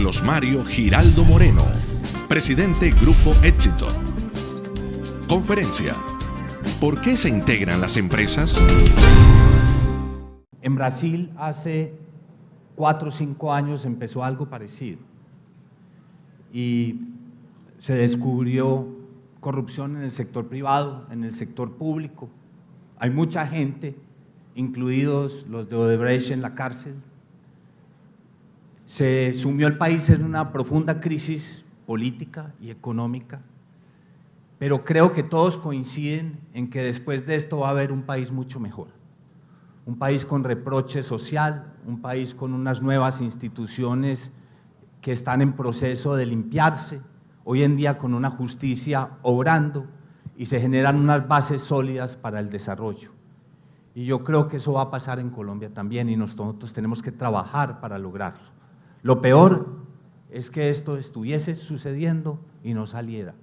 Carlos Mario Giraldo Moreno, presidente Grupo Éxito. Conferencia: ¿por qué se integran las empresas? En Brasil hace 4 o 5 años empezó algo parecido y se descubrió corrupción en el sector privado, en el sector público. Hay mucha gente, incluidos los de Odebrecht, en la cárcel. Se sumió el país en una profunda crisis política y económica, pero creo que todos coinciden en que después de esto va a haber un país mucho mejor, un país con reproche social, un país con unas nuevas instituciones que están en proceso de limpiarse, hoy en día con una justicia obrando, y se generan unas bases sólidas para el desarrollo. Y yo creo que eso va a pasar en Colombia también, y nosotros tenemos que trabajar para lograrlo. Lo peor es que esto estuviese sucediendo y no saliera,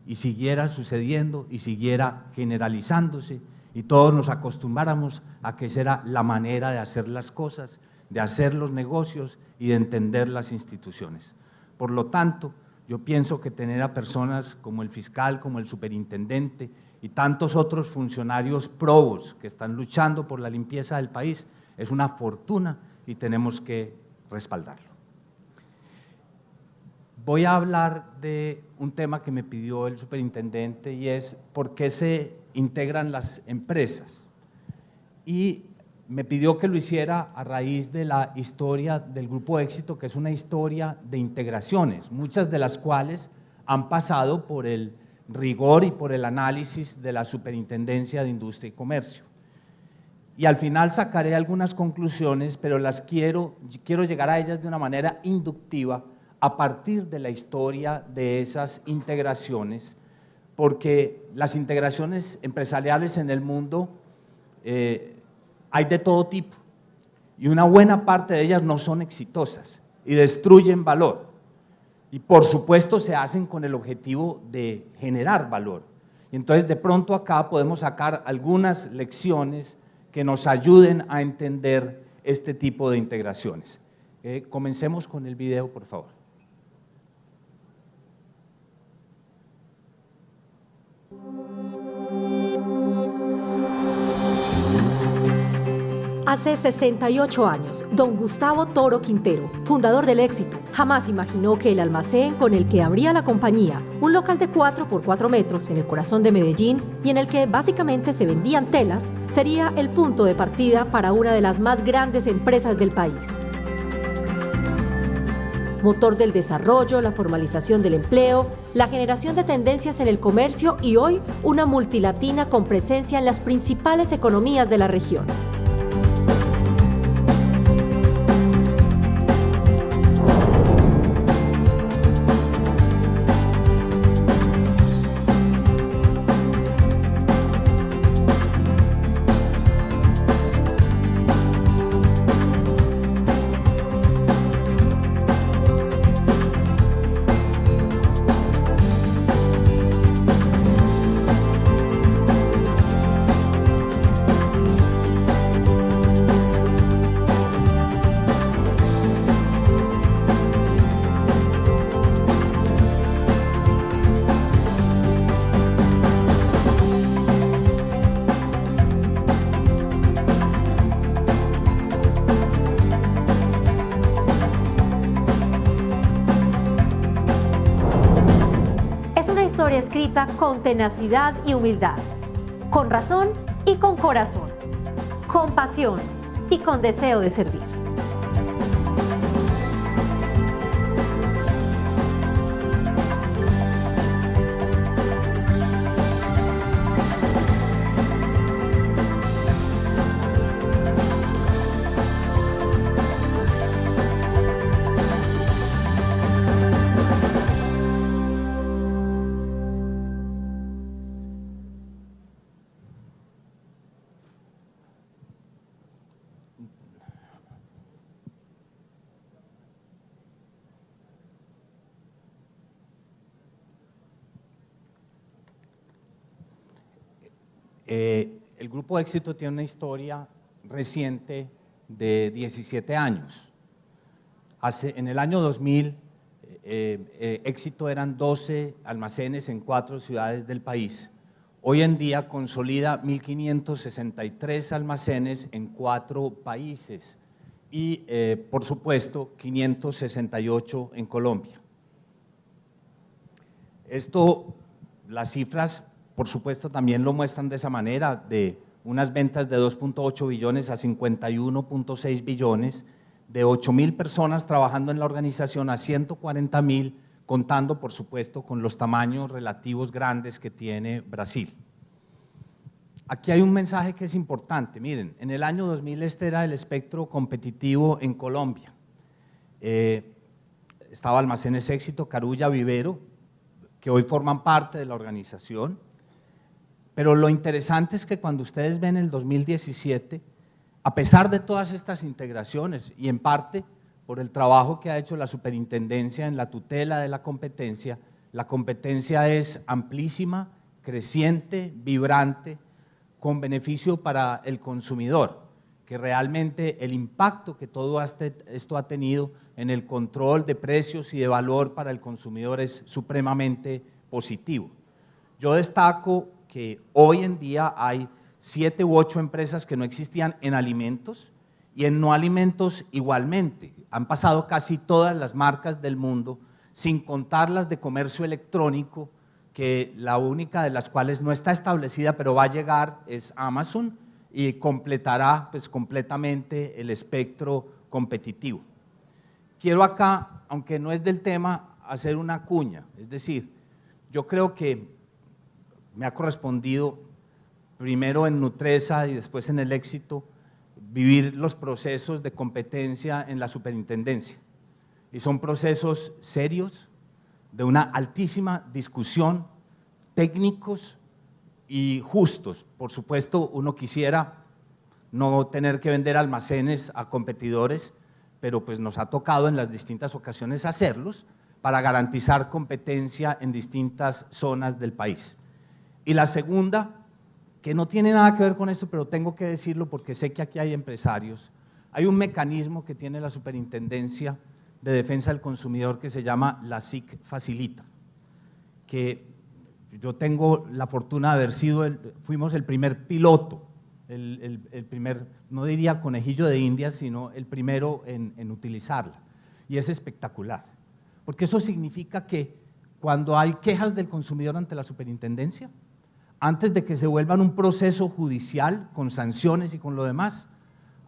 y siguiera sucediendo y siguiera generalizándose, y todos nos acostumbráramos a que esa era la manera de hacer las cosas, de hacer los negocios y de entender las instituciones. Por lo tanto, yo pienso que tener a personas como el fiscal, como el superintendente y tantos otros funcionarios probos que están luchando por la limpieza del país es una fortuna y tenemos que respaldarlo. Voy a hablar de un tema que me pidió el superintendente, y es por qué se integran las empresas. Y me pidió que lo hiciera a raíz de la historia del Grupo Éxito, que es una historia de integraciones, muchas de las cuales han pasado por el rigor y por el análisis de la Superintendencia de Industria y Comercio. Y al final sacaré algunas conclusiones, pero quiero llegar a ellas de una manera inductiva a partir de la historia de esas integraciones, porque las integraciones empresariales en el mundo hay de todo tipo, y una buena parte de ellas no son exitosas y destruyen valor, y por supuesto se hacen con el objetivo de generar valor. Y entonces de pronto acá podemos sacar algunas lecciones que nos ayuden a entender este tipo de integraciones. Comencemos con el video, por favor. Hace 68 años, don Gustavo Toro Quintero, fundador del Éxito, jamás imaginó que el almacén con el que abría la compañía, un local de 4 por 4 metros en el corazón de Medellín y en el que básicamente se vendían telas, sería el punto de partida para una de las más grandes empresas del país. Motor del desarrollo, la formalización del empleo, la generación de tendencias en el comercio y hoy una multilatina con presencia en las principales economías de la región. Historia escrita con tenacidad y humildad, con razón y con corazón, con pasión y con deseo de servir. El Grupo Éxito tiene una historia reciente de 17 años. En el año 2000, Éxito eran 12 almacenes en 4 ciudades del país. Hoy en día consolida 1.563 almacenes en 4 países y, por supuesto, 568 en Colombia. Las cifras, por supuesto, también lo muestran de esa manera, de unas ventas de 2.8 billones a 51.6 billones, de 8.000 personas trabajando en la organización a 140.000, contando, por supuesto, con los tamaños relativos grandes que tiene Brasil. Aquí hay un mensaje que es importante. Miren, en el año 2000 este era el espectro competitivo en Colombia. Estaba Almacenes Éxito, Carulla, Vivero, que hoy forman parte de la organización, pero lo interesante es que cuando ustedes ven el 2017, a pesar de todas estas integraciones y en parte por el trabajo que ha hecho la superintendencia en la tutela de la competencia es amplísima, creciente, vibrante, con beneficio para el consumidor, que realmente el impacto que todo esto ha tenido en el control de precios y de valor para el consumidor es supremamente positivo. Yo destaco que hoy en día hay 7 u 8 empresas que no existían en alimentos y en no alimentos igualmente. Han pasado casi todas las marcas del mundo, sin contar las de comercio electrónico, que la única de las cuales no está establecida, pero va a llegar, es Amazon, y completará pues, completamente el espectro competitivo. Quiero acá, aunque no es del tema, hacer una cuña, es decir, yo creo que me ha correspondido, primero en Nutresa y después en el Éxito, vivir los procesos de competencia en la superintendencia. Y son procesos serios, de una altísima discusión, técnicos y justos. Por supuesto, uno quisiera no tener que vender almacenes a competidores, pero pues nos ha tocado en las distintas ocasiones hacerlos para garantizar competencia en distintas zonas del país. Y la segunda, que no tiene nada que ver con esto, pero tengo que decirlo porque sé que aquí hay empresarios, hay un mecanismo que tiene la Superintendencia de Defensa del Consumidor que se llama la SIC Facilita, que yo tengo la fortuna de haber sido, fuimos el primer piloto, el primer, no diría conejillo de Indias, sino el primero en utilizarla, y es espectacular, porque eso significa que cuando hay quejas del consumidor ante la superintendencia, antes de que se vuelvan un proceso judicial con sanciones y con lo demás,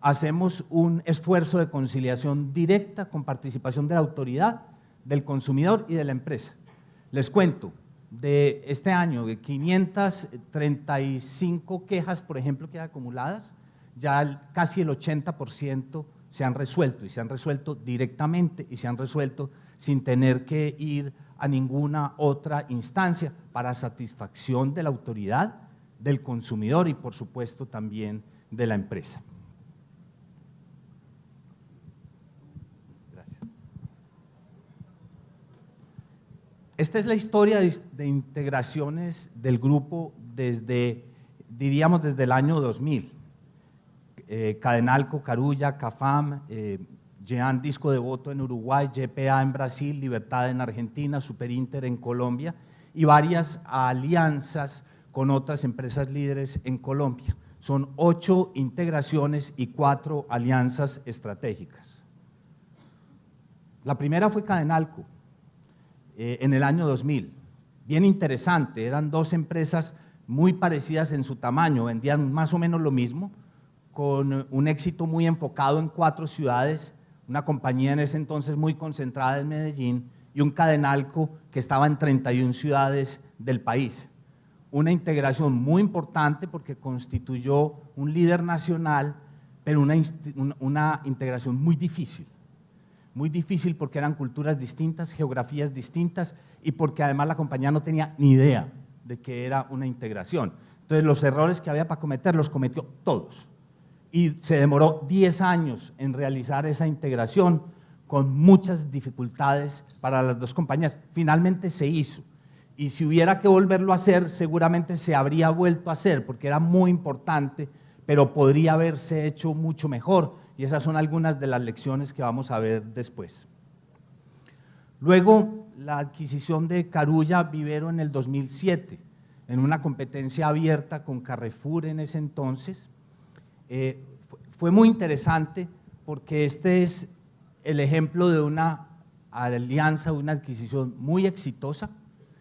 hacemos un esfuerzo de conciliación directa con participación de la autoridad, del consumidor y de la empresa. Les cuento, de este año, de 535 quejas, por ejemplo, que hay acumuladas, ya casi el 80% se han resuelto, y se han resuelto directamente, y se han resuelto sin tener que ir a ninguna otra instancia, para satisfacción de la autoridad, del consumidor y, por supuesto, también de la empresa. Gracias. Esta es la historia de integraciones del grupo desde, diríamos, desde el año 2000. Cadenalco, Carulla, Cafam, Jean Disco Devoto en Uruguay, GPA en Brasil, Libertad en Argentina, Superinter en Colombia y varias alianzas con otras empresas líderes en Colombia. Son 8 integraciones y 4 alianzas estratégicas. La primera fue Cadenalco en el año 2000. Bien interesante, eran 2 empresas muy parecidas en su tamaño, vendían más o menos lo mismo, con un éxito muy enfocado en 4 ciudades, una compañía en ese entonces muy concentrada en Medellín y un Cadenalco que estaba en 31 ciudades del país. Una integración muy importante porque constituyó un líder nacional, pero una integración muy difícil porque eran culturas distintas, geografías distintas y porque además la compañía no tenía ni idea de que era una integración. Entonces los errores que había para cometer los cometió todos. Y se demoró 10 años en realizar esa integración con muchas dificultades para las 2 compañías. Finalmente se hizo y si hubiera que volverlo a hacer seguramente se habría vuelto a hacer porque era muy importante, pero podría haberse hecho mucho mejor y esas son algunas de las lecciones que vamos a ver después. Luego, la adquisición de Carulla Vivero en el 2007, en una competencia abierta con Carrefour en ese entonces. Fue muy interesante porque este es el ejemplo de una alianza, una adquisición muy exitosa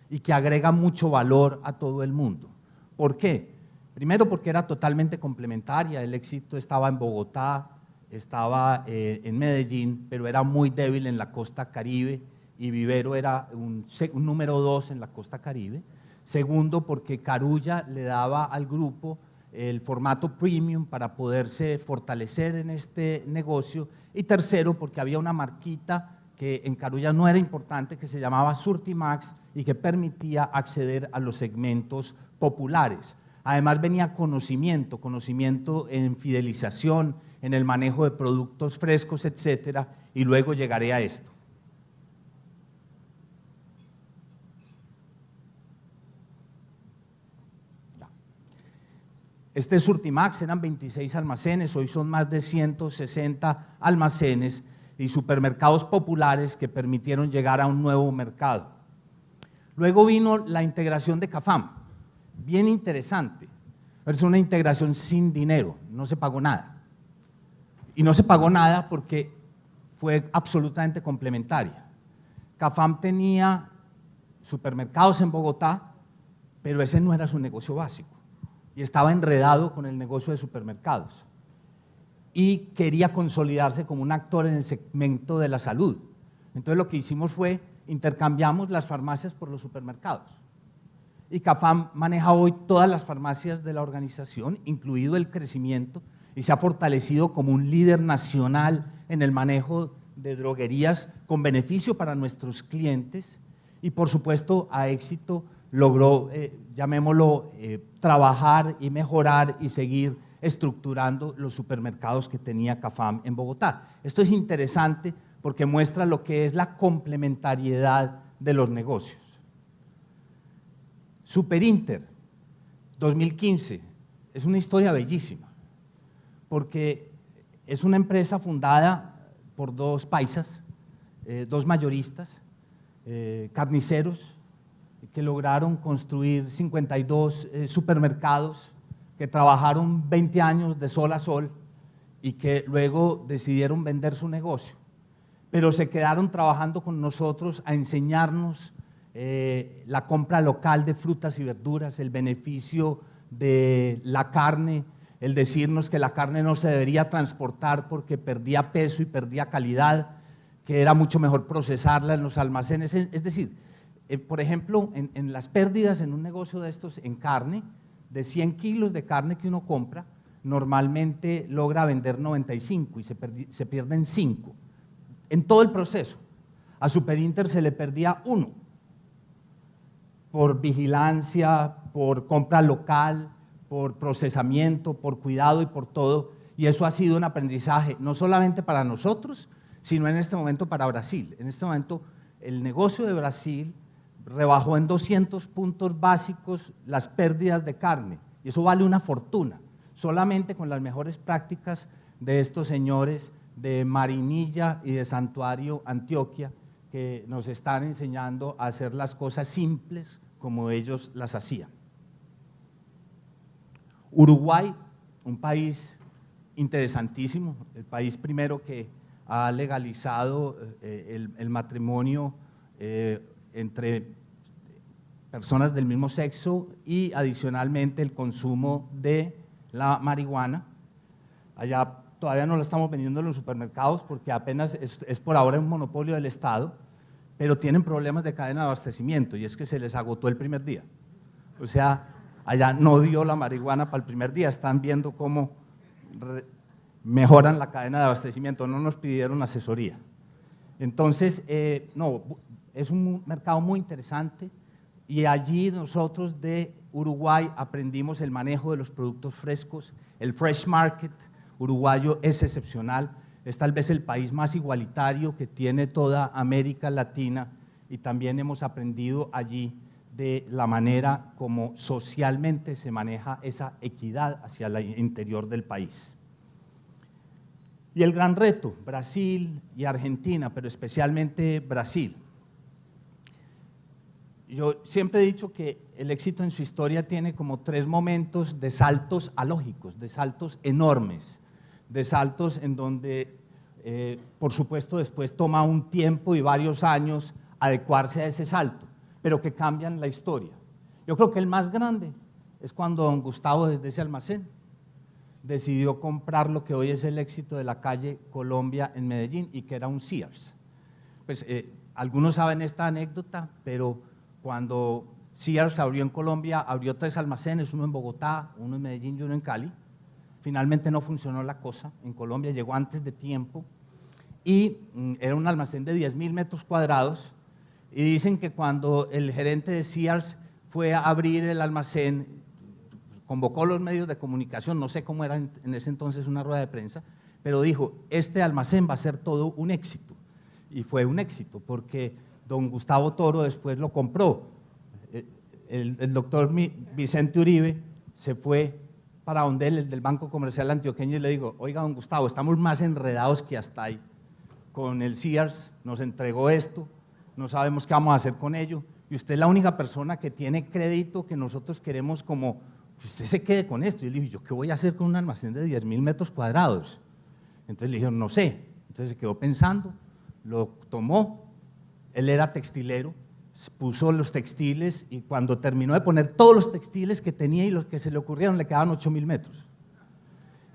y que agrega mucho valor a todo el mundo. ¿Por qué? Primero porque era totalmente complementaria, el éxito estaba en Bogotá, estaba en Medellín, pero era muy débil en la costa Caribe y Vivero era un número 2 en la costa Caribe. Segundo, porque Carulla le daba al grupo el formato premium para poderse fortalecer en este negocio. Y tercero, porque había una marquita que en Carulla no era importante, que se llamaba Surtimax y que permitía acceder a los segmentos populares. Además venía conocimiento en fidelización, en el manejo de productos frescos, etcétera, y luego llegaré a esto. Este Surtimax eran 26 almacenes, hoy son más de 160 almacenes y supermercados populares que permitieron llegar a un nuevo mercado. Luego vino la integración de Cafam, bien interesante, es una integración sin dinero, no se pagó nada. Y no se pagó nada porque fue absolutamente complementaria. Cafam tenía supermercados en Bogotá, pero ese no era su negocio básico. Y estaba enredado con el negocio de supermercados y quería consolidarse como un actor en el segmento de la salud. Entonces lo que hicimos fue intercambiamos las farmacias por los supermercados. Y Cafam maneja hoy todas las farmacias de la organización, incluido el crecimiento, y se ha fortalecido como un líder nacional en el manejo de droguerías con beneficio para nuestros clientes y por supuesto a éxito logró, llamémoslo, trabajar y mejorar y seguir estructurando los supermercados que tenía Cafam en Bogotá. Esto es interesante porque muestra lo que es la complementariedad de los negocios. Superinter, 2015, es una historia bellísima porque es una empresa fundada por dos paisas, dos mayoristas, carniceros, que lograron construir 52 supermercados, que trabajaron 20 años de sol a sol y que luego decidieron vender su negocio. Pero se quedaron trabajando con nosotros a enseñarnos la compra local de frutas y verduras, el beneficio de la carne, el decirnos que la carne no se debería transportar porque perdía peso y perdía calidad, que era mucho mejor procesarla en los almacenes. Es decir, por ejemplo, en las pérdidas en un negocio de estos en carne, de 100 kilos de carne que uno compra, normalmente logra vender 95 y se pierden 5. En todo el proceso, a Superinter se le perdía 1 por vigilancia, por compra local, por procesamiento, por cuidado y por todo. Y eso ha sido un aprendizaje, no solamente para nosotros, sino en este momento para Brasil. En este momento, el negocio de Brasil rebajó en 200 puntos básicos las pérdidas de carne, y eso vale una fortuna, solamente con las mejores prácticas de estos señores de Marinilla y de Santuario, Antioquia, que nos están enseñando a hacer las cosas simples como ellos las hacían. Uruguay, un país interesantísimo, el país primero que ha legalizado el matrimonio entre personas del mismo sexo y adicionalmente el consumo de la marihuana. Allá todavía no la estamos vendiendo en los supermercados porque apenas es por ahora un monopolio del Estado, pero tienen problemas de cadena de abastecimiento y es que se les agotó el primer día. O sea, allá no dio la marihuana para el primer día, están viendo cómo mejoran la cadena de abastecimiento, no nos pidieron asesoría. Entonces, no, es un mercado muy interesante y allí nosotros de Uruguay aprendimos el manejo de los productos frescos, el fresh market uruguayo es excepcional, es tal vez el país más igualitario que tiene toda América Latina y también hemos aprendido allí de la manera como socialmente se maneja esa equidad hacia el interior del país. Y el gran reto, Brasil y Argentina, pero especialmente Brasil. Yo siempre he dicho que el éxito en su historia tiene como 3 momentos de saltos alógicos, de saltos enormes, de saltos en donde, por supuesto, después toma un tiempo y varios años adecuarse a ese salto, pero que cambian la historia. Yo creo que el más grande es cuando don Gustavo, desde ese almacén, decidió comprar lo que hoy es el éxito de la calle Colombia en Medellín y que era un Sears. Pues algunos saben esta anécdota, pero cuando Sears abrió en Colombia, abrió 3 almacenes, uno en Bogotá, uno en Medellín y uno en Cali. Finalmente no funcionó la cosa, en Colombia llegó antes de tiempo y era un almacén de 10.000 metros cuadrados y dicen que cuando el gerente de Sears fue a abrir el almacén, convocó los medios de comunicación, no sé cómo era en ese entonces una rueda de prensa, pero dijo, este almacén va a ser todo un éxito. Y fue un éxito, porque don Gustavo Toro después lo compró. El doctor Vicente Uribe se fue para donde él, el del Banco Comercial Antioqueño, y le dijo, oiga, don Gustavo, estamos más enredados que hasta ahí. Con el Sears nos entregó esto, no sabemos qué vamos a hacer con ello, y usted es la única persona que tiene crédito que nosotros queremos como que usted se quede con esto. Y yo le dije, ¿yo qué voy a hacer con un almacén de 10.000 metros cuadrados? Entonces le dijeron, no sé. Entonces se quedó pensando, lo tomó, él era textilero, puso los textiles y cuando terminó de poner todos los textiles que tenía y los que se le ocurrieron, le quedaban 8.000 metros.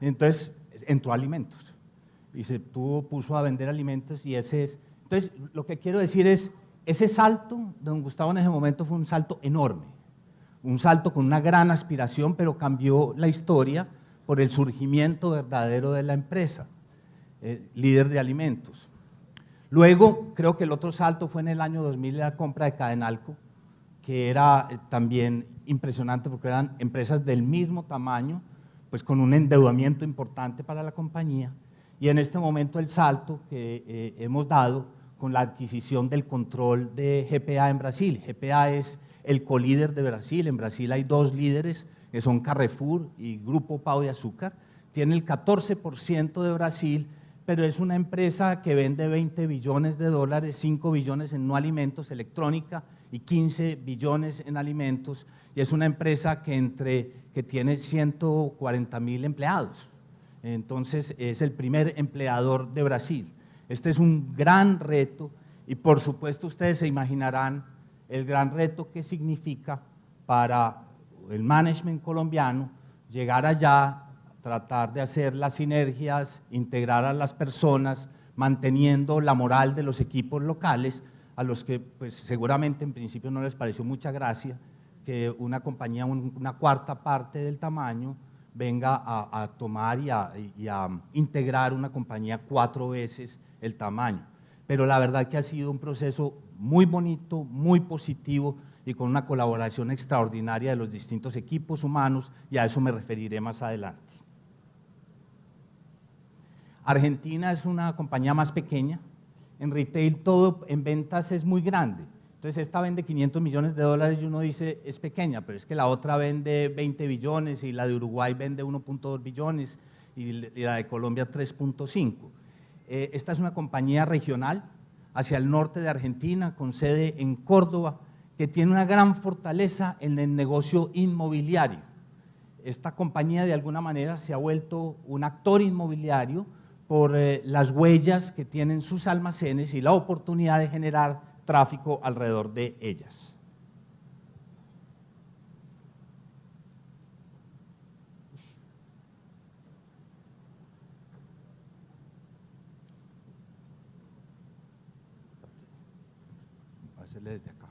Entonces entró a alimentos y se puso a vender alimentos y ese es. Entonces lo que quiero decir es, ese salto de don Gustavo en ese momento fue un salto enorme. Un salto con una gran aspiración, pero cambió la historia por el surgimiento verdadero de la empresa, líder de alimentos. Luego, creo que el otro salto fue en el año 2000, la compra de Cadenalco, que era también impresionante porque eran empresas del mismo tamaño, pues con un endeudamiento importante para la compañía. Y en este momento el salto que hemos dado con la adquisición del control de GPA en Brasil. GPA es el colíder de Brasil. En Brasil hay 2 líderes, que son Carrefour y Grupo Pão de Açúcar. Tiene el 14% de Brasil, pero es una empresa que vende 20 billones de dólares, 5 billones en no alimentos, electrónica, y 15 billones en alimentos, y es una empresa que tiene 140.000 empleados. Entonces, es el primer empleador de Brasil. Este es un gran reto, y por supuesto ustedes se imaginarán el gran reto que significa para el management colombiano llegar allá, tratar de hacer las sinergias, integrar a las personas, manteniendo la moral de los equipos locales, a los que pues, seguramente en principio no les pareció mucha gracia que una compañía, una cuarta parte del tamaño, venga a tomar y a integrar una compañía 4 veces el tamaño. Pero la verdad que ha sido un proceso muy bonito, muy positivo y con una colaboración extraordinaria de los distintos equipos humanos, y a eso me referiré más adelante. Argentina es una compañía más pequeña, en retail todo en ventas es muy grande, entonces esta vende 500 millones de dólares y uno dice es pequeña, pero es que la otra vende 20 billones y la de Uruguay vende 1.2 billones y la de Colombia 3.5. Esta es una compañía regional hacia el norte de Argentina con sede en Córdoba, que tiene una gran fortaleza en el negocio inmobiliario. Esta compañía de alguna manera se ha vuelto un actor inmobiliario por las huellas que tienen sus almacenes y la oportunidad de generar tráfico alrededor de ellas. Voy a hacerle desde acá.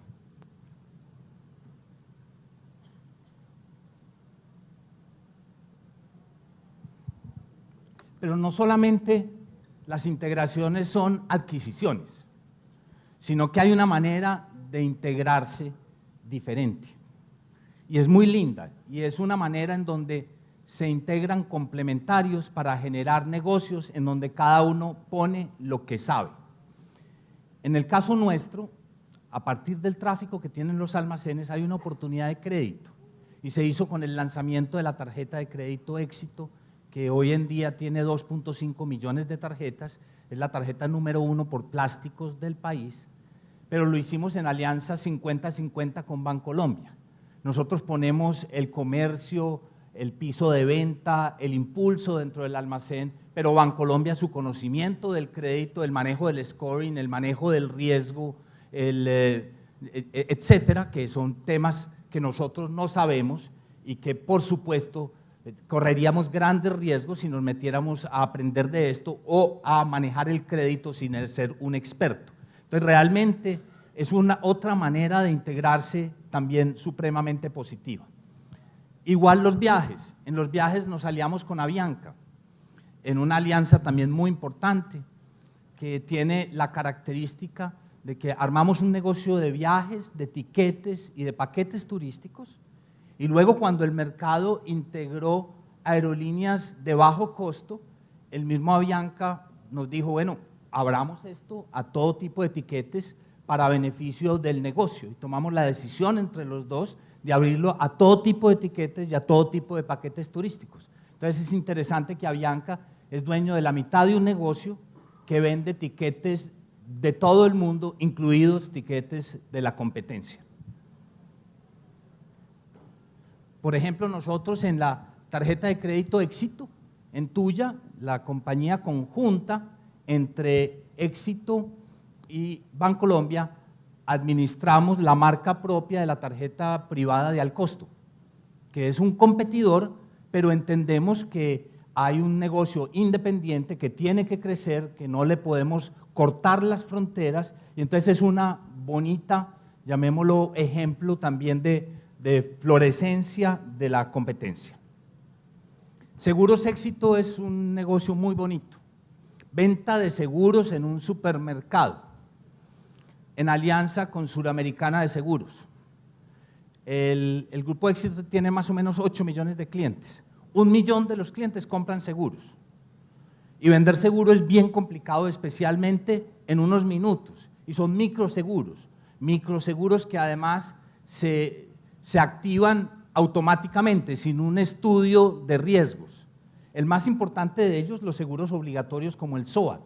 Pero no solamente las integraciones son adquisiciones, sino que hay una manera de integrarse diferente. Y es muy linda, y es una manera en donde se integran complementarios para generar negocios en donde cada uno pone lo que sabe. En el caso nuestro, a partir del tráfico que tienen los almacenes, hay una oportunidad de crédito, y se hizo con el lanzamiento de la tarjeta de crédito Éxito, que hoy en día tiene 2.5 millones de tarjetas, es la tarjeta número 1 por plásticos del país, pero lo hicimos en alianza 50-50 con Bancolombia. Nosotros ponemos el comercio, el piso de venta, el impulso dentro del almacén, pero Bancolombia su conocimiento del crédito, el manejo del scoring, el manejo del riesgo, etcétera, que son temas que nosotros no sabemos y que por supuesto correríamos grandes riesgos si nos metiéramos a aprender de esto o a manejar el crédito sin ser un experto. Entonces realmente es otra manera de integrarse también supremamente positiva. Igual los viajes, en los viajes nos aliamos con Avianca, en una alianza también muy importante que tiene la característica de que armamos un negocio de viajes, de tiquetes y de paquetes turísticos, y luego cuando el mercado integró aerolíneas de bajo costo, el mismo Avianca nos dijo, bueno, abramos esto a todo tipo de tiquetes para beneficio del negocio, y tomamos la decisión entre los dos de abrirlo a todo tipo de tiquetes y a todo tipo de paquetes turísticos. Entonces es interesante que Avianca es dueño de la mitad de un negocio que vende tiquetes de todo el mundo, incluidos tiquetes de la competencia. Por ejemplo, nosotros en la tarjeta de crédito Éxito, en Tuya, la compañía conjunta entre Éxito y Bancolombia, administramos la marca propia de la tarjeta privada de Alcosto, que es un competidor, pero entendemos que hay un negocio independiente que tiene que crecer, que no le podemos cortar las fronteras, y entonces es una bonita, llamémoslo ejemplo también de florescencia de la competencia. Seguros Éxito es un negocio muy bonito, venta de seguros en un supermercado, en alianza con Suramericana de Seguros. El Grupo Éxito tiene más o menos 8 millones de clientes. 1 millón de los clientes compran seguros. Y vender seguro es bien complicado, especialmente en unos minutos. Y son microseguros que además se activan automáticamente, sin un estudio de riesgos. El más importante de ellos, los seguros obligatorios como el SOAT.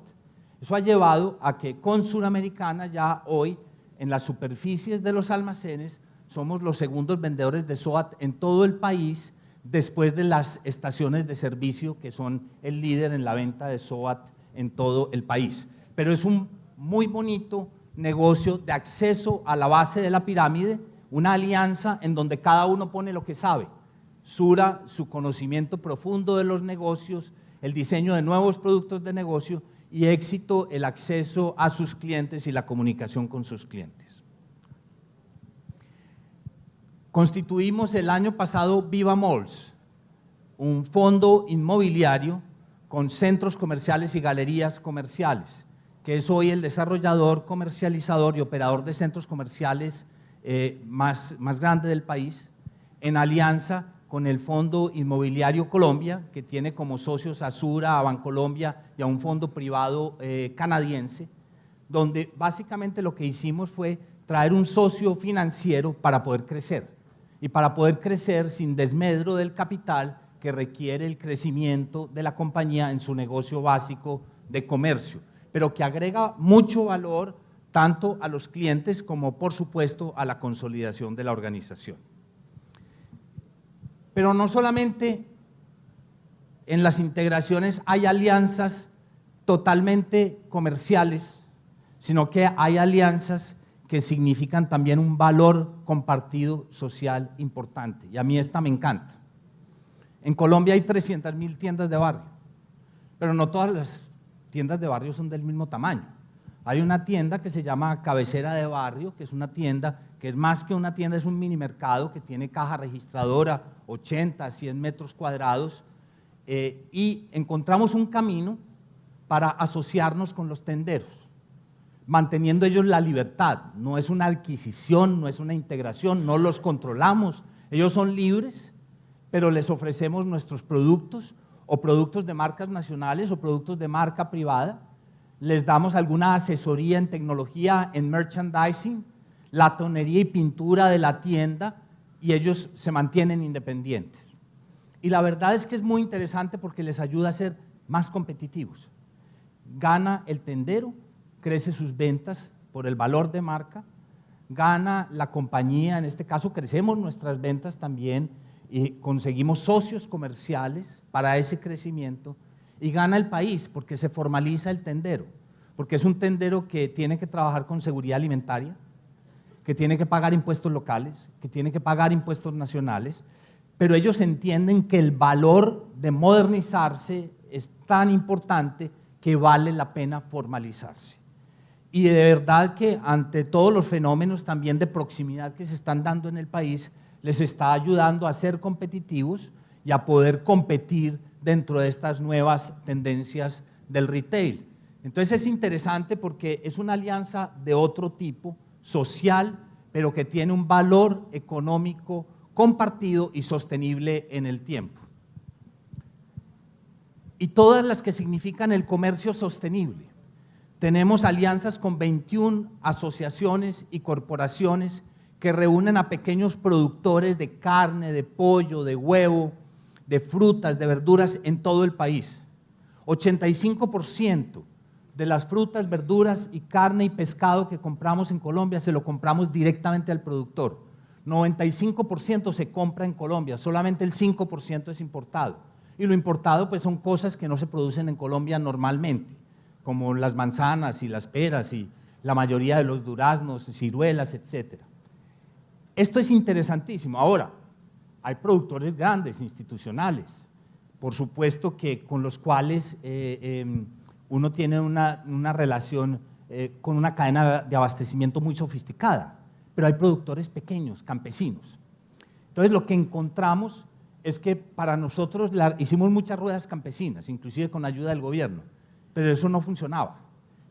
Eso ha llevado a que con Suramericana ya hoy en las superficies de los almacenes somos los segundos vendedores de SOAT en todo el país, después de las estaciones de servicio que son el líder en la venta de SOAT en todo el país. Pero es un muy bonito negocio de acceso a la base de la pirámide, una alianza en donde cada uno pone lo que sabe. Sura, su conocimiento profundo de los negocios, el diseño de nuevos productos de negocio, y Éxito, el acceso a sus clientes y la comunicación con sus clientes. Constituimos el año pasado Viva Malls, un fondo inmobiliario con centros comerciales y galerías comerciales, que es hoy el desarrollador, comercializador y operador de centros comerciales más grande del país, en alianza con el Fondo Inmobiliario Colombia, que tiene como socios a Sura, a Bancolombia y a un fondo privado canadiense, donde básicamente lo que hicimos fue traer un socio financiero para poder crecer, y para poder crecer sin desmedro del capital que requiere el crecimiento de la compañía en su negocio básico de comercio, pero que agrega mucho valor tanto a los clientes como, por supuesto, a la consolidación de la organización. Pero no solamente en las integraciones hay alianzas totalmente comerciales, sino que hay alianzas que significan también un valor compartido social importante, y a mí esta me encanta. En Colombia hay 300.000 tiendas de barrio, pero no todas las tiendas de barrio son del mismo tamaño. Hay una tienda que se llama Cabecera de Barrio, que es una tienda que es más que una tienda, es un mini mercado que tiene caja registradora, 80, 100 metros cuadrados, y encontramos un camino para asociarnos con los tenderos, manteniendo ellos la libertad. No es una adquisición, no es una integración, no los controlamos, ellos son libres, pero les ofrecemos nuestros productos, o productos de marcas nacionales o productos de marca privada, les damos alguna asesoría en tecnología, en merchandising, la tonería y pintura de la tienda, y ellos se mantienen independientes. Y la verdad es que es muy interesante porque les ayuda a ser más competitivos. Gana el tendero, crece sus ventas por el valor de marca, gana la compañía, en este caso crecemos nuestras ventas también y conseguimos socios comerciales para ese crecimiento, y gana el país porque se formaliza el tendero, porque es un tendero que tiene que trabajar con seguridad alimentaria, que tiene que pagar impuestos locales, que tiene que pagar impuestos nacionales, pero ellos entienden que el valor de modernizarse es tan importante que vale la pena formalizarse. Y de verdad que ante todos los fenómenos también de proximidad que se están dando en el país, les está ayudando a ser competitivos y a poder competir dentro de estas nuevas tendencias del retail. Entonces es interesante porque es una alianza de otro tipo, social, pero que tiene un valor económico compartido y sostenible en el tiempo. Y todas las que significan el comercio sostenible. Tenemos alianzas con 21 asociaciones y corporaciones que reúnen a pequeños productores de carne, de pollo, de huevo, de frutas, de verduras en todo el país. 85% de las frutas, verduras y carne y pescado que compramos en Colombia se lo compramos directamente al productor. 95% se compra en Colombia, solamente el 5% es importado. Y lo importado pues son cosas que no se producen en Colombia normalmente, como las manzanas y las peras y la mayoría de los duraznos, ciruelas, etc. Esto es interesantísimo. Ahora, hay productores grandes, institucionales, por supuesto que con los cuales uno tiene una relación con una cadena de abastecimiento muy sofisticada, pero hay productores pequeños, campesinos. Entonces lo que encontramos es que para nosotros hicimos muchas ruedas campesinas, inclusive con la ayuda del gobierno, pero eso no funcionaba.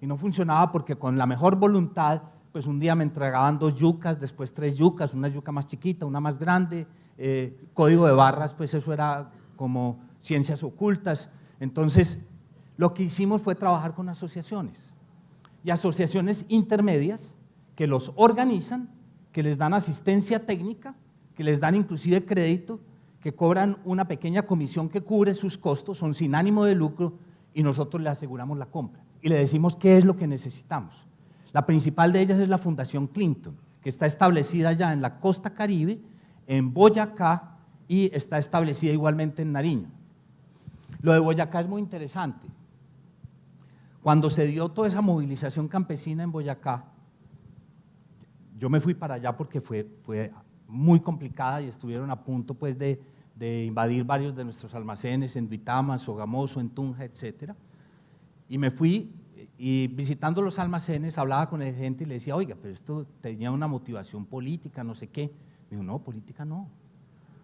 Y no funcionaba porque con la mejor voluntad, pues un día me entregaban 2 yucas, después 3 yucas, una yuca más chiquita, una más grande, código de barras, pues eso era como ciencias ocultas. Entonces, lo que hicimos fue trabajar con asociaciones, y asociaciones intermedias que los organizan, que les dan asistencia técnica, que les dan inclusive crédito, que cobran una pequeña comisión que cubre sus costos, son sin ánimo de lucro, y nosotros le aseguramos la compra y le decimos qué es lo que necesitamos. La principal de ellas es la Fundación Clinton, que está establecida ya en la costa Caribe, en Boyacá, y está establecida igualmente en Nariño. Lo de Boyacá es muy interesante. Cuando se dio toda esa movilización campesina en Boyacá, yo me fui para allá porque fue muy complicada y estuvieron a punto pues de invadir varios de nuestros almacenes en Duitama, Sogamoso, en Tunja, etc. Y me fui y visitando los almacenes hablaba con el gerente y le decía, oiga, pero esto tenía una motivación política, no sé qué. Me dijo, no, política no,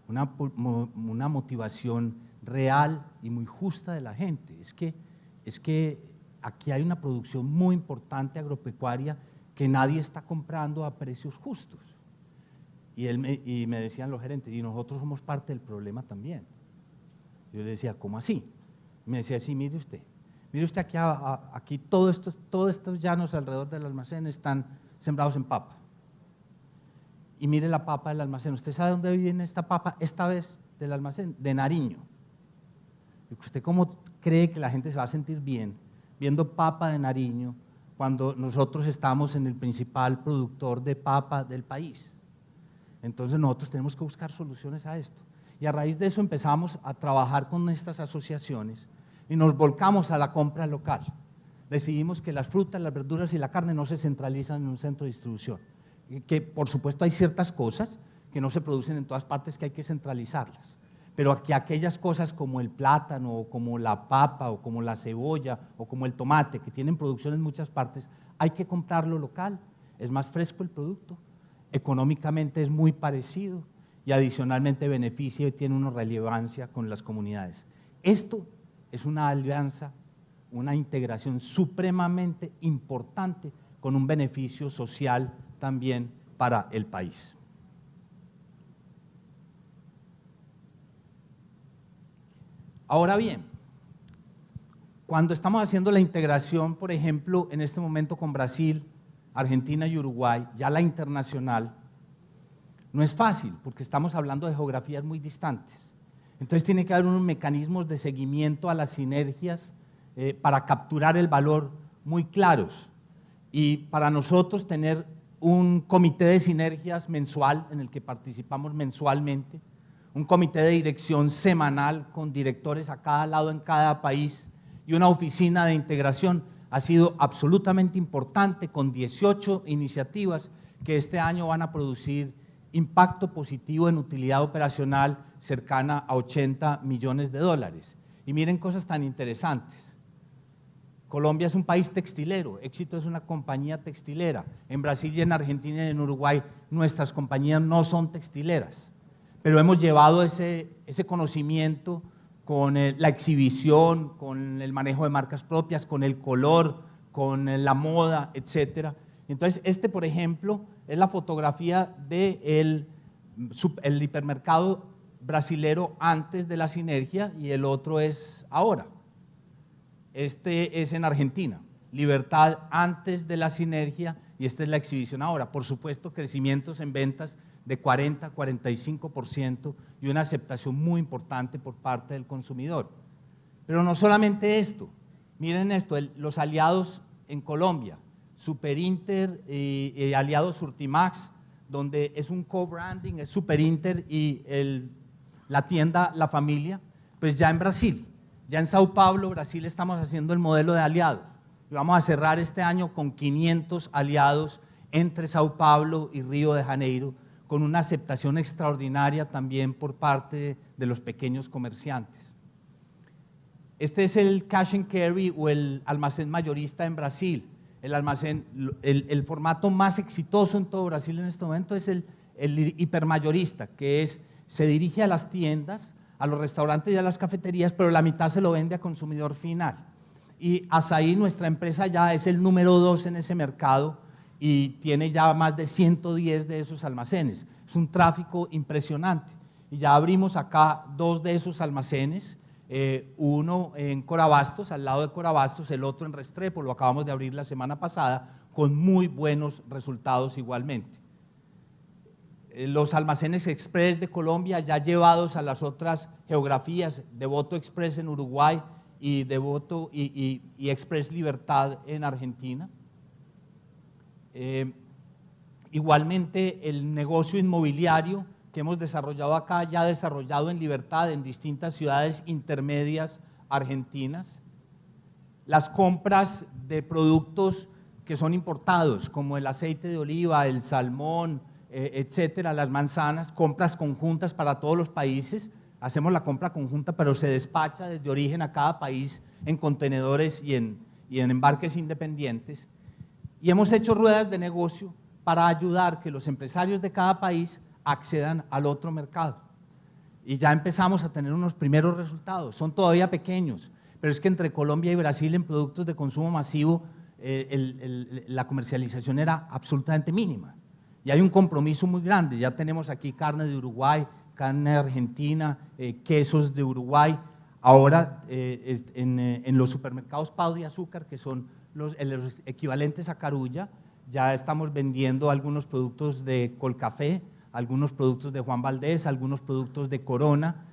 una motivación real y muy justa de la gente. Es que aquí hay una producción muy importante agropecuaria que nadie está comprando a precios justos. Y me decían los gerentes, y nosotros somos parte del problema también. Yo le decía, ¿cómo así? Me decía, sí, mire usted aquí todos estos llanos alrededor del almacén están sembrados en papa. Y mire la papa del almacén. ¿Usted sabe dónde viene esta papa? Esta vez del almacén, de Nariño. ¿Usted cómo cree que la gente se va a sentir bien viendo papa de Nariño cuando nosotros estamos en el principal productor de papa del país? Entonces nosotros tenemos que buscar soluciones a esto. Y a raíz de eso empezamos a trabajar con estas asociaciones y nos volcamos a la compra local. Decidimos que las frutas, las verduras y la carne no se centralizan en un centro de distribución. Que por supuesto hay ciertas cosas que no se producen en todas partes que hay que centralizarlas. Pero que aquellas cosas como el plátano, o como la papa, o como la cebolla, o como el tomate, que tienen producción en muchas partes, hay que comprarlo local. Es más fresco el producto. Económicamente es muy parecido y adicionalmente beneficia y tiene una relevancia con las comunidades. Esto es una alianza, una integración supremamente importante con un beneficio social también para el país. Ahora bien, cuando estamos haciendo la integración, por ejemplo, en este momento con Brasil, Argentina y Uruguay, ya la internacional, no es fácil porque estamos hablando de geografías muy distantes, Entonces tiene que haber unos mecanismos de seguimiento a las sinergias para capturar el valor muy claros. Y para nosotros tener un comité de sinergias mensual en el que participamos mensualmente, un comité de dirección semanal con directores a cada lado en cada país y una oficina de integración ha sido absolutamente importante, con 18 iniciativas que este año van a producir impacto positivo en utilidad operacional cercana a 80 millones de dólares. Y miren cosas tan interesantes. Colombia es un país textilero, Éxito es una compañía textilera. En Brasil y en Argentina y en Uruguay nuestras compañías no son textileras, pero hemos llevado ese conocimiento con la exhibición, con el manejo de marcas propias, con el color, con la moda, etc. Entonces, por ejemplo, es la fotografía del hipermercado brasilero antes de la sinergia y el otro es ahora. Este es en Argentina, Libertad antes de la sinergia y esta es la exhibición ahora. Por supuesto, crecimientos en ventas de 40, 45% y una aceptación muy importante por parte del consumidor. Pero no solamente esto, miren esto, los aliados en Colombia, Superinter y aliados Surtimax, donde es un co-branding, es Superinter y la tienda La Familia, pues ya en Brasil, ya en Sao Paulo, Brasil, estamos haciendo el modelo de aliado. Y vamos a cerrar este año con 500 aliados entre Sao Paulo y Río de Janeiro, con una aceptación extraordinaria también por parte de los pequeños comerciantes. Este es el cash and carry o el almacén mayorista en Brasil. El formato más exitoso en todo Brasil en este momento es el hipermayorista, que se dirige a las tiendas, a los restaurantes y a las cafeterías, pero la mitad se lo vende a consumidor final. Y Assaí, nuestra empresa, ya es el número 2 en ese mercado y tiene ya más de 110 de esos almacenes. Es un tráfico impresionante. Y ya abrimos acá 2 de esos almacenes, uno en Corabastos, al lado de Corabastos, el otro en Restrepo, lo acabamos de abrir la semana pasada, con muy buenos resultados igualmente. Los almacenes Express de Colombia ya llevados a las otras geografías, Devoto Express en Uruguay y Devoto y Express Libertad en Argentina. Igualmente el negocio inmobiliario que hemos desarrollado acá, ya desarrollado en Libertad en distintas ciudades intermedias argentinas. Las compras de productos que son importados, como el aceite de oliva, el salmón, etcétera, las manzanas, compras conjuntas para todos los países. Hacemos la compra conjunta, pero se despacha desde origen a cada país en contenedores y en embarques independientes. Y hemos hecho ruedas de negocio para ayudar que los empresarios de cada país accedan al otro mercado. Y ya empezamos a tener unos primeros resultados. Son todavía pequeños, pero es que entre Colombia y Brasil en productos de consumo masivo la comercialización era absolutamente mínima. Y hay un compromiso muy grande. Ya tenemos aquí carne de Uruguay, carne de Argentina, quesos de Uruguay. Ahora en los supermercados Pau de Azúcar, que son los equivalentes a Carulla, ya estamos vendiendo algunos productos de Colcafé, algunos productos de Juan Valdés, algunos productos de Corona,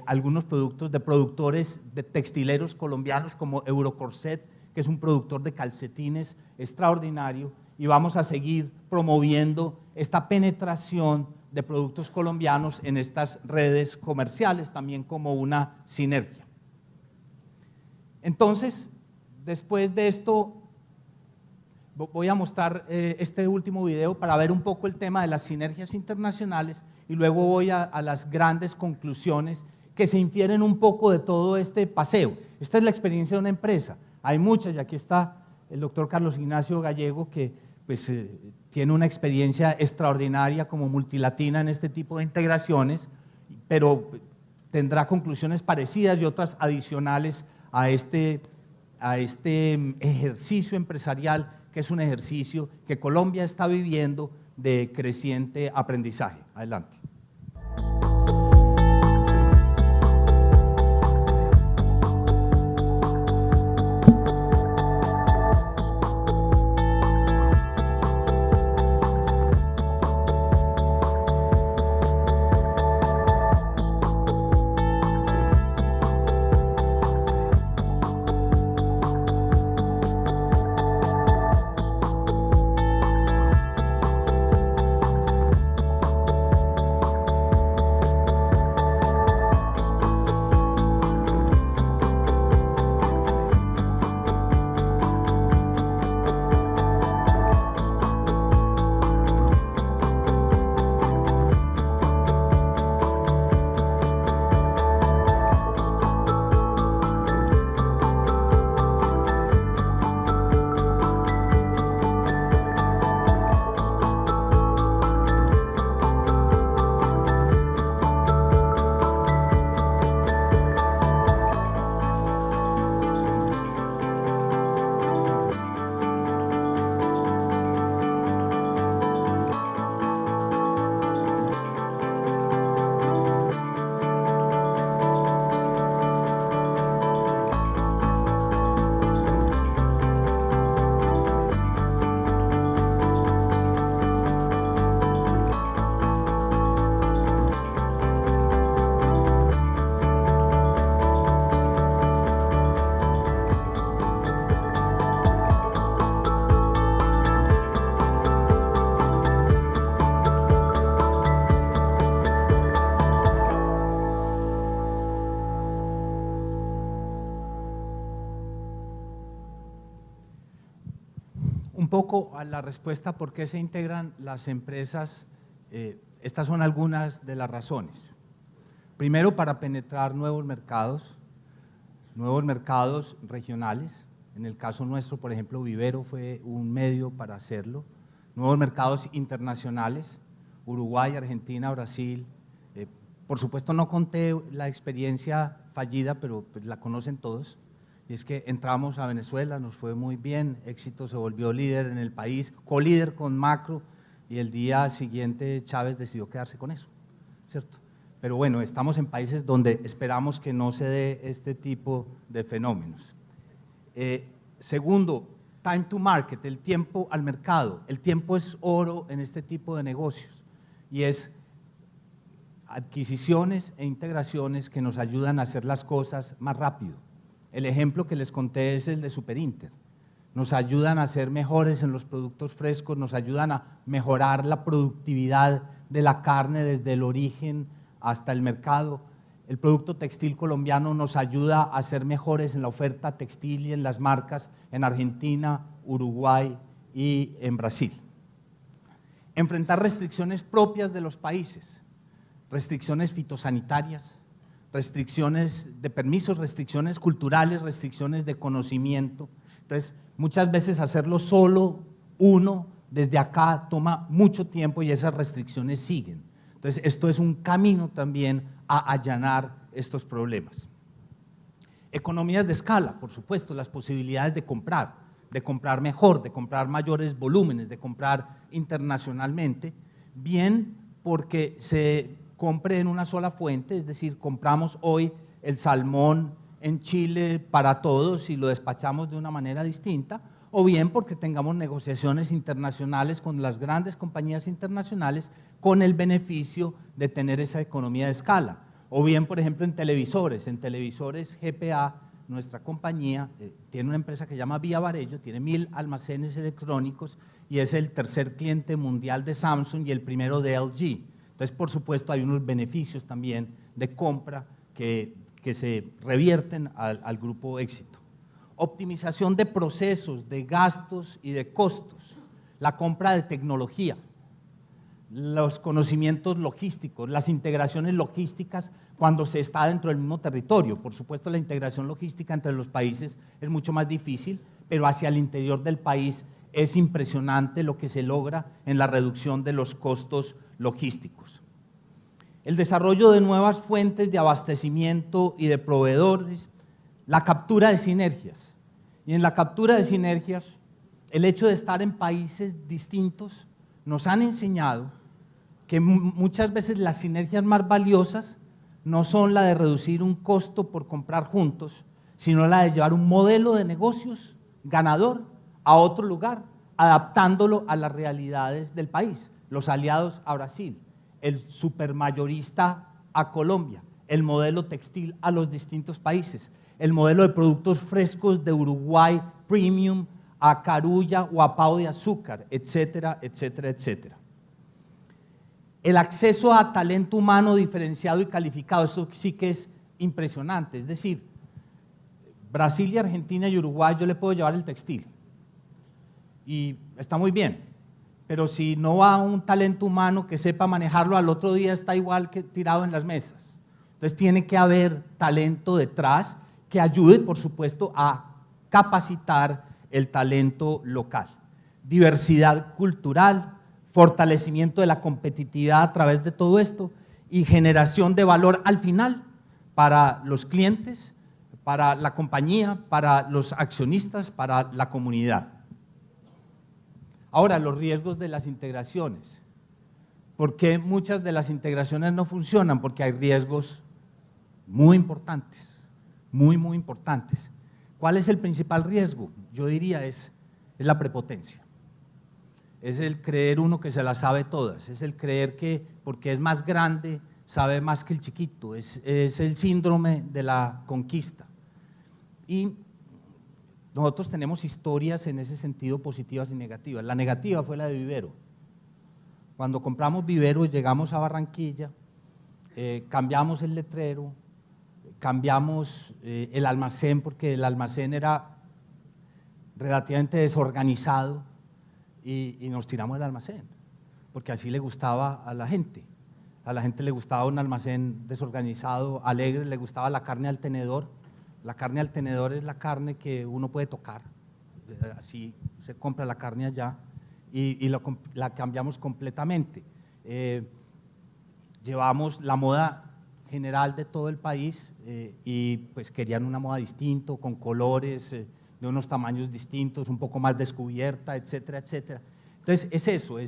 algunos productos de productores de textileros colombianos como Eurocorset, que es un productor de calcetines extraordinario, y vamos a seguir promoviendo esta penetración de productos colombianos en estas redes comerciales, también como una sinergia. Entonces, después de esto, voy a mostrar este último video para ver un poco el tema de las sinergias internacionales y luego voy a las grandes conclusiones que se infieren un poco de todo este paseo. Esta es la experiencia de una empresa. Hay muchas y aquí está el doctor Carlos Ignacio Gallego que pues, tiene una experiencia extraordinaria como multilatina en este tipo de integraciones, pero tendrá conclusiones parecidas y otras adicionales a este ejercicio empresarial, que es un ejercicio que Colombia está viviendo de creciente aprendizaje. Adelante. poco a la respuesta por qué se integran las empresas. Estas son algunas de las razones. Primero, para penetrar nuevos mercados regionales. En el caso nuestro, por ejemplo, Vivero fue un medio para hacerlo. Nuevos mercados internacionales, Uruguay, Argentina, Brasil. Por supuesto no conté la experiencia fallida, pero pues la conocen todos. Y es que entramos a Venezuela, nos fue muy bien, Éxito se volvió líder en el país, colíder con Macro, y el día siguiente Chávez decidió quedarse con eso, ¿cierto? Pero bueno, estamos en países donde esperamos que no se dé este tipo de fenómenos. Segundo, time to market, el tiempo al mercado. El tiempo es oro en este tipo de negocios y es adquisiciones e integraciones que nos ayudan a hacer las cosas más rápido. El ejemplo que les conté es el de Superinter. Nos ayudan a ser mejores en los productos frescos, nos ayudan a mejorar la productividad de la carne desde el origen hasta el mercado. El producto textil colombiano nos ayuda a ser mejores en la oferta textil y en las marcas en Argentina, Uruguay y en Brasil. Enfrentar restricciones propias de los países, restricciones fitosanitarias, restricciones de permisos, restricciones culturales, restricciones de conocimiento. Entonces, muchas veces hacerlo solo uno desde acá toma mucho tiempo y esas restricciones siguen. Entonces, esto es un camino también a allanar estos problemas. Economías de escala, por supuesto, las posibilidades de comprar mejor, de comprar mayores volúmenes, de comprar internacionalmente, bien porque se compre en una sola fuente, es decir, compramos hoy el salmón en Chile para todos y lo despachamos de una manera distinta, o bien porque tengamos negociaciones internacionales con las grandes compañías internacionales con el beneficio de tener esa economía de escala. O bien, por ejemplo, en televisores GPA, nuestra compañía, tiene una empresa que se llama Vía Varello, tiene 1000 almacenes electrónicos y es el tercer cliente mundial de Samsung y el primero de LG. Entonces, por supuesto, hay unos beneficios también de compra que se revierten al grupo Éxito. Optimización de procesos, de gastos y de costos, la compra de tecnología, los conocimientos logísticos, las integraciones logísticas cuando se está dentro del mismo territorio. Por supuesto, la integración logística entre los países es mucho más difícil, pero hacia el interior del país es impresionante lo que se logra en la reducción de los costos logísticos. El desarrollo de nuevas fuentes de abastecimiento y de proveedores, la captura de sinergias. Y en la captura de sinergias, el hecho de estar en países distintos nos han enseñado que muchas veces las sinergias más valiosas no son la de reducir un costo por comprar juntos, sino la de llevar un modelo de negocios ganador a otro lugar, adaptándolo a las realidades del país. Los aliados a Brasil, el supermayorista a Colombia, el modelo textil a los distintos países, el modelo de productos frescos de Uruguay, premium, a Carulla o a Pau de Azúcar, etcétera, etcétera, etcétera. El acceso a talento humano diferenciado y calificado, esto sí que es impresionante, es decir, Brasil y Argentina y Uruguay yo le puedo llevar el textil y está muy bien, pero si no va un talento humano que sepa manejarlo, al otro día está igual que tirado en las mesas. Entonces tiene que haber talento detrás que ayude, por supuesto, a capacitar el talento local. Diversidad cultural, fortalecimiento de la competitividad a través de todo esto y generación de valor al final para los clientes, para la compañía, para los accionistas, para la comunidad. Ahora, los riesgos de las integraciones. ¿Por qué muchas de las integraciones no funcionan? Porque hay riesgos muy importantes, muy importantes. ¿Cuál es el principal riesgo? Yo diría es la prepotencia. Es el creer uno que se las sabe todas, es el creer que porque es más grande sabe más que el chiquito, es el síndrome de la conquista. Y nosotros tenemos historias en ese sentido positivas y negativas. La negativa fue la de Vivero. Cuando compramos Vivero llegamos a Barranquilla, cambiamos el letrero, cambiamos el almacén porque el almacén era relativamente desorganizado. y nos tiramos del almacén, porque así le gustaba a la gente. A la gente le gustaba un almacén desorganizado, alegre, le gustaba la carne al tenedor. La carne al tenedor es la carne que uno puede tocar, así se compra la carne allá y la cambiamos completamente. Llevamos la moda general de todo el país y pues querían una moda distinta, con colores, de unos tamaños distintos, un poco más descubierta, etcétera, etcétera. Entonces es eso,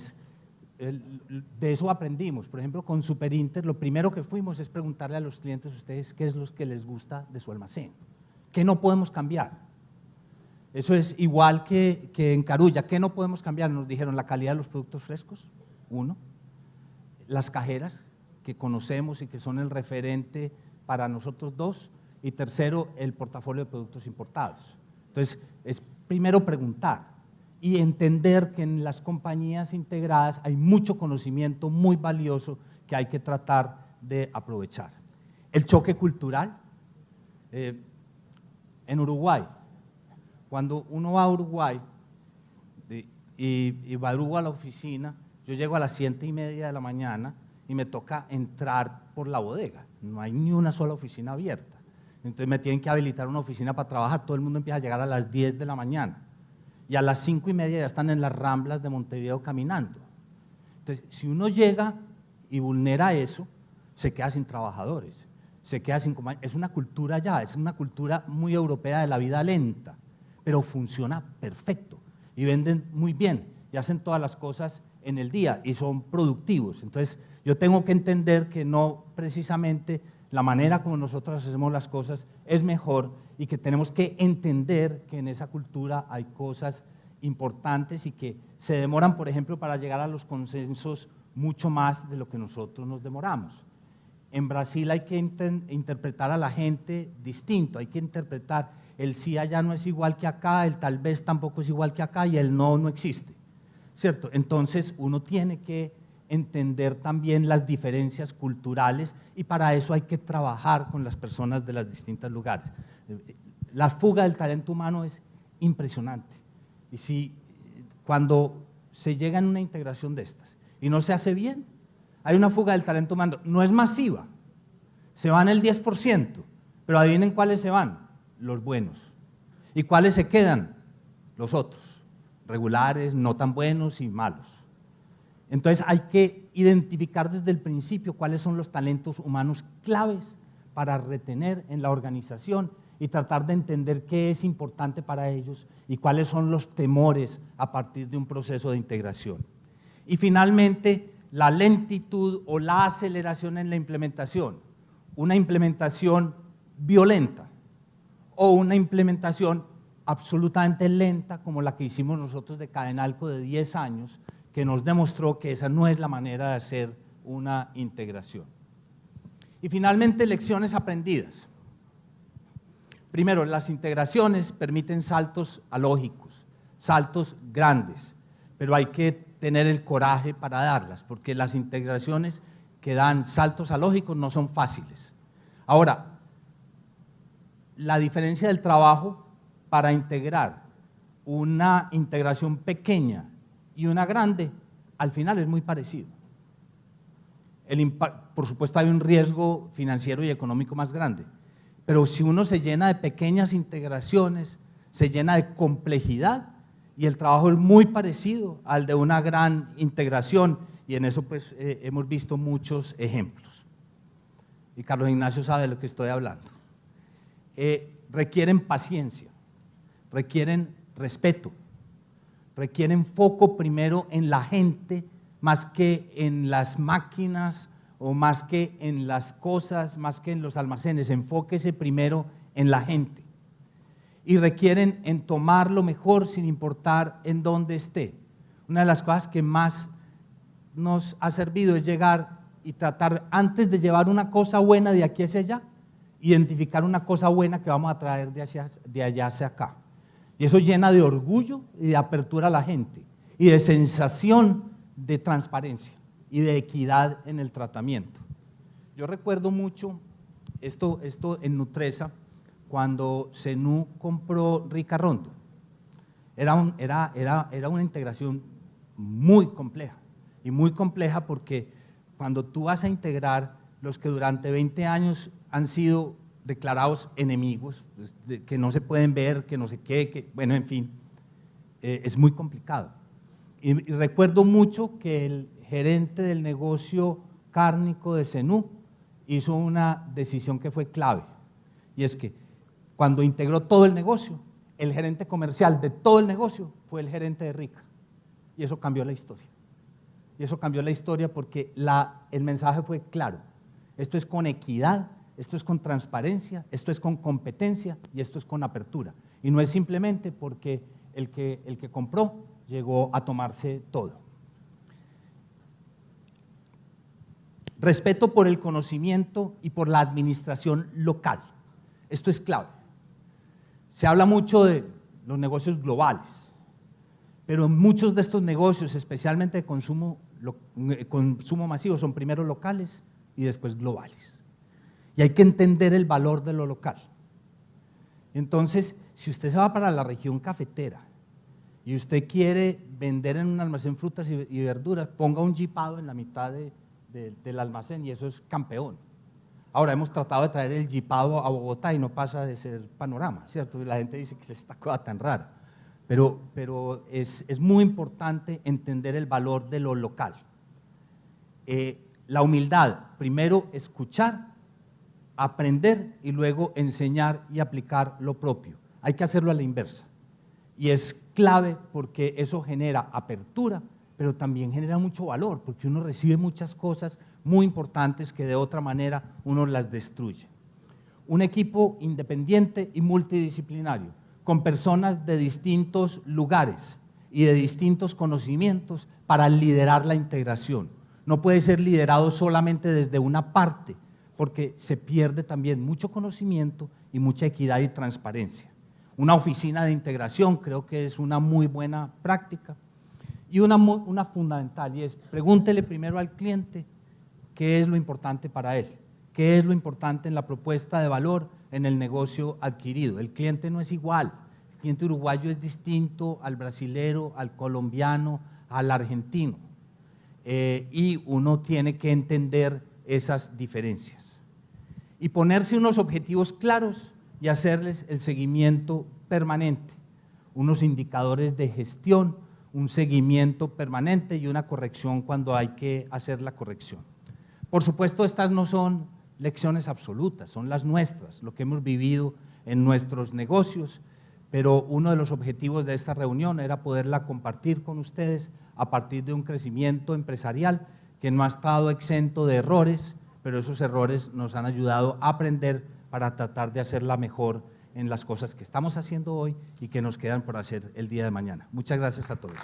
de eso aprendimos. Por ejemplo, con Superinter, lo primero que fuimos es preguntarle a los clientes, ustedes, ¿qué es lo que les gusta de su almacén? ¿Qué no podemos cambiar? Eso es igual que en Carulla, ¿qué no podemos cambiar? Nos dijeron la calidad de los productos frescos, uno, las cajeras, que conocemos y que son el referente para nosotros dos, y tercero, el portafolio de productos importados. Entonces, es primero preguntar y entender que en las compañías integradas hay mucho conocimiento muy valioso que hay que tratar de aprovechar. El choque cultural. En Uruguay, cuando uno va a Uruguay y madrugo a la oficina, yo llego a las 7:30 de la mañana y me toca entrar por la bodega, no hay ni una sola oficina abierta. Entonces me tienen que habilitar una oficina para trabajar, todo el mundo empieza a llegar a las 10 de la mañana y a las 5:30 ya están en las Ramblas de Montevideo caminando. Entonces, si uno llega y vulnera eso, se queda sin trabajadores, se queda sin compañía. Es una cultura ya, es una cultura muy europea de la vida lenta, pero funciona perfecto y venden muy bien y hacen todas las cosas en el día y son productivos. Entonces, yo tengo que entender que no precisamente la manera como nosotros hacemos las cosas es mejor y que tenemos que entender que en esa cultura hay cosas importantes y que se demoran, por ejemplo, para llegar a los consensos mucho más de lo que nosotros nos demoramos. En Brasil hay que interpretar a la gente distinto, hay que interpretar el sí allá no es igual que acá, el tal vez tampoco es igual que acá y el no existe, ¿cierto? Entonces uno tiene que entender también las diferencias culturales y para eso hay que trabajar con las personas de los distintos lugares. La fuga del talento humano es impresionante y si cuando se llega en una integración de estas y no se hace bien, hay una fuga del talento humano, no es masiva, se van el 10%, pero adivinen cuáles se van, los buenos. ¿Y cuáles se quedan? Los otros, regulares, no tan buenos y malos. Entonces hay que identificar desde el principio cuáles son los talentos humanos claves para retener en la organización y tratar de entender qué es importante para ellos y cuáles son los temores a partir de un proceso de integración. Y finalmente, la lentitud o la aceleración en la implementación, una implementación violenta o una implementación absolutamente lenta como la que hicimos nosotros de Cadenalco de 10 años, que nos demostró que esa no es la manera de hacer una integración. Y finalmente, lecciones aprendidas. Primero, las integraciones permiten saltos alógicos, saltos grandes, pero hay que tener el coraje para darlas, porque las integraciones que dan saltos alógicos no son fáciles. Ahora, la diferencia del trabajo para integrar una integración pequeña y una grande, al final es muy parecido. Por supuesto hay un riesgo financiero y económico más grande, pero si uno se llena de pequeñas integraciones, se llena de complejidad y el trabajo es muy parecido al de una gran integración y en eso pues hemos visto muchos ejemplos. Y Carlos Ignacio sabe de lo que estoy hablando. Requieren paciencia, requieren respeto, requieren foco primero en la gente más que en las máquinas o más que en las cosas, más que en los almacenes. Enfóquese primero en la gente. Y requieren en tomar lo mejor sin importar en dónde esté. Una de las cosas que más nos ha servido es llegar y tratar, antes de llevar una cosa buena de aquí hacia allá, identificar una cosa buena que vamos a traer de allá hacia acá. Y eso llena de orgullo y de apertura a la gente y de sensación de transparencia y de equidad en el tratamiento. Yo recuerdo mucho esto en Nutresa, cuando Zenú compró Rica Rondo. Era una integración muy compleja, y muy compleja porque cuando tú vas a integrar los que durante 20 años han sido declarados enemigos, pues, que no se pueden ver, que no sé qué, que, bueno, en fin, es muy complicado. Y recuerdo mucho que el gerente del negocio cárnico de Zenú hizo una decisión que fue clave, y es que cuando integró todo el negocio, el gerente comercial de todo el negocio fue el gerente de Rica, y eso cambió la historia. Y eso cambió la historia porque el mensaje fue claro: esto es con equidad, esto es con transparencia, esto es con competencia y esto es con apertura. Y no es simplemente porque el que compró llegó a tomarse todo. Respeto por el conocimiento y por la administración local. Esto es clave. Se habla mucho de los negocios globales, pero muchos de estos negocios, especialmente de consumo masivo, son primero locales y después globales. Y hay que entender el valor de lo local. Entonces, si usted se va para la región cafetera y usted quiere vender en un almacén frutas y verduras, ponga un jipado en la mitad del almacén y eso es campeón. Ahora, hemos tratado de traer el jipado a Bogotá y no pasa de ser Panorama, ¿cierto? La gente dice que es esta cosa tan rara. Pero es muy importante entender el valor de lo local. La humildad, primero escuchar, aprender y luego enseñar y aplicar lo propio. Hay que hacerlo a la inversa. Y es clave porque eso genera apertura, pero también genera mucho valor, porque uno recibe muchas cosas muy importantes que de otra manera uno las destruye. Un equipo independiente y multidisciplinario, con personas de distintos lugares y de distintos conocimientos para liderar la integración. No puede ser liderado solamente desde una parte, porque se pierde también mucho conocimiento y mucha equidad y transparencia. Una oficina de integración creo que es una muy buena práctica. Y una fundamental, y es: pregúntele primero al cliente qué es lo importante para él, qué es lo importante en la propuesta de valor en el negocio adquirido. El cliente no es igual, el cliente uruguayo es distinto al brasilero, al colombiano, al argentino, y uno tiene que entender esas diferencias. Y ponerse unos objetivos claros y hacerles el seguimiento permanente, unos indicadores de gestión, un seguimiento permanente y una corrección cuando hay que hacer la corrección. Por supuesto, estas no son lecciones absolutas, son las nuestras, lo que hemos vivido en nuestros negocios, pero uno de los objetivos de esta reunión era poderla compartir con ustedes a partir de un crecimiento empresarial que no ha estado exento de errores, pero esos errores nos han ayudado a aprender para tratar de hacerla mejor en las cosas que estamos haciendo hoy y que nos quedan por hacer el día de mañana. Muchas gracias a todos.